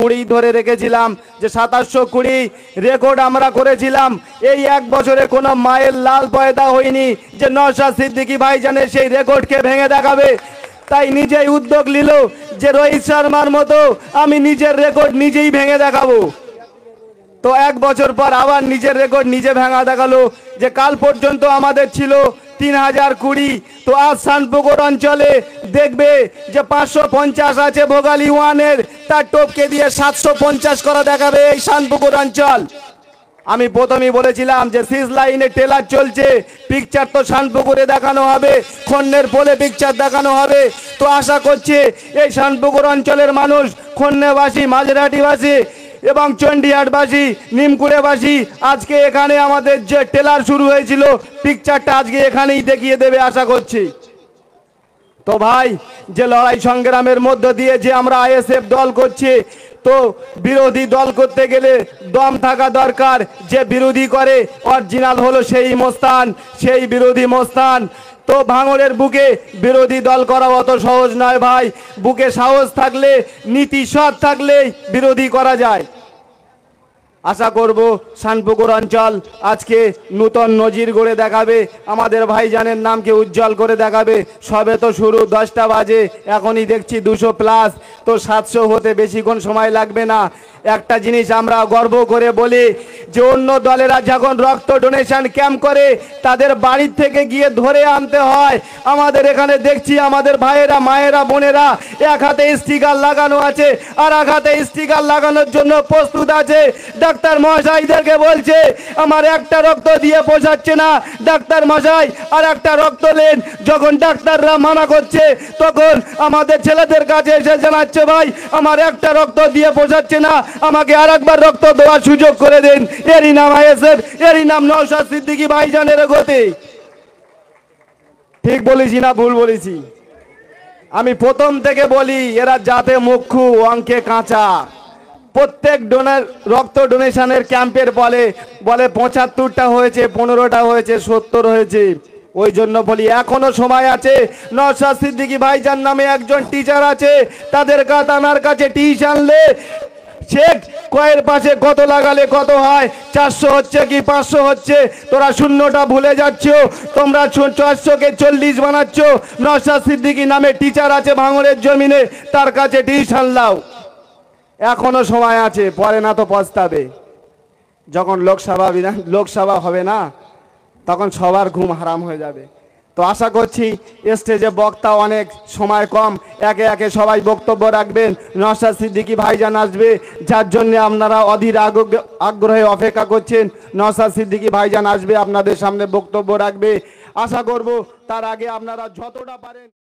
কুড়ি ধরে রেখেছিলাম যে 2720 রেকর্ড আমরা করেছিলাম। এই এক বছরে কোনো মায়ের লাল পয়দা হয়নি যে নওশাদ সিদ্দিকী ভাইজানের সেই রেকর্ডকে ভেঙে দেখাবে। তাই নিজেই উদ্যোগ নিল যে রোহিত শর্মার মতো আমি নিজের রেকর্ড নিজেই ভেঙে দেখাবো। তো এক বছর পর আবার নিজের রেকর্ড নিজে ভাঙা দেখালো যে কাল পর্যন্ত আমাদের ছিল 3020, তো আজ শানপুকুর অঞ্চলে দেখবে যে 550 আছে ভোগালী ওয়ানের, তার টপকে দিয়ে 750 করা দেখাবে এই শানপুকুর অঞ্চল। আমি প্রথমেই বলেছিলাম যে 6 লাইনে টেলার চলছে, পিকচার তো শানপুকুরে দেখানো হবে, খন্নের পোলে পিকচার দেখানো হবে। তো আশা করছি এই শানপুকুর অঞ্চলের মানুষ, খন্নেবাসী, মাঝরাটিবাসী এবং চণ্ডীহাটবাসী, নিমকুড়েবাসী আজকে এখানে আমাদের যে টেলার শুরু হয়েছিল পিকচারটা আজকে এখানেই দেখিয়ে দেবে আশা করছি। তো ভাই, যে লড়াই সংগ্রামের মধ্য দিয়ে যে আমরা আইএসএফ দল করছি, তো বিরোধী দল করতে গেলে দম থাকা দরকার। যে বিরোধী করে অরিজিনাল হলো সেই মোস্তান, সেই বিরোধী মোস্তান। তো ভাঙড়ের বুকে বিরোধী দল করা অত সহজ নয় ভাই। বুকে সাহস থাকলে, নীতি সৎ থাকলেই বিরোধী করা যায়। আশা করব শানপুকুর অঞ্চল আজকে নূতন নজির গড়ে দেখাবে, আমাদের ভাইজানের নামকে উজ্জ্বল করে দেখাবে। সবে তো শুরু, 10টা বাজে, এখনই দেখছি 200+, তো 700 হতে বেশিক্ষণ সময় লাগবে না। একটা জিনিস আমরা গর্ব করে বলি যে অন্য দলেরা যখন রক্ত ডোনেশন ক্যাম্প করে তাদের বাড়ির থেকে গিয়ে ধরে আনতে হয়, আমাদের এখানে দেখছি আমাদের ভাইয়েরা, মায়েরা, বোনেরা এক হাতে স্টিকার লাগানো আছে আর এক হাতে স্টিকার লাগানোর জন্য প্রস্তুত আছে। ডাক্তার মহাশয়দেরকে বলছে আমার একটা রক্ত দিয়ে পোষাচ্ছে না, ডাক্তার মশাই আর একটা রক্ত নেন। যখন ডাক্তাররা মানা করছে তখন আমাদের ছেলেদের কাছে এসে জানাচ্ছে ভাই আমার একটা রক্ত দিয়ে পোষাচ্ছে না, আমাকে আরেকবার রক্ত দেওয়ার সুযোগ করে দেন। এরই নাম আইএসএফ, এরই নাম নওশাদ সিদ্দিকী ভাইজানের গতি। ঠিক বলেছি না ভুল বলেছি? আমি প্রথম থেকে বলি এরা জাতে মুখ্যু, অঙ্কে কাঁচা। প্রত্যেক রক্ত ডোনেশনের ক্যাম্পের বলে 75টা হয়েছে, 15টা হয়েছে, 70 হয়েছে। ওই জন্য বলি এখনো সময় আছে। নওশাদ সিদ্দিকী ভাইজান নামে একজন টিচার আছে, তাদের আমার কাছে টিশ আনলে চেক কয়ের পাশে কত লাগালে কত হয়, 400 হচ্ছে কি 500 হচ্ছে, তোরা শূন্যটা ভুলে যাচ্ছ। তোমরা 400কে 40 বানাচ্ছ। নওশাদ সিদ্দিকী নামে টিচার আছে ভাঙড়ের জমিনে, তার কাছে টিউশন লাও। এখনো সময় আছে, পরে না তো পস্তাবে। যখন লোকসভা হবে না তখন সবার ঘুম হারাম হয়ে যাবে। তো আশা করছি স্টেজে বক্তা অনেক, সময় কম, একে একে সবাই বক্তব্য রাখবেন। নওশাদ সিদ্দিকী ভাইজান আসবে, যার জন্য আপনারা অধীর আগ্রহে অপেক্ষা করছেন। নওশাদ সিদ্দিকী ভাইজান আসবে, আপনাদের সামনে বক্তব্য রাখবে। আশা করব তার আগে আপনারা যতটা পারেন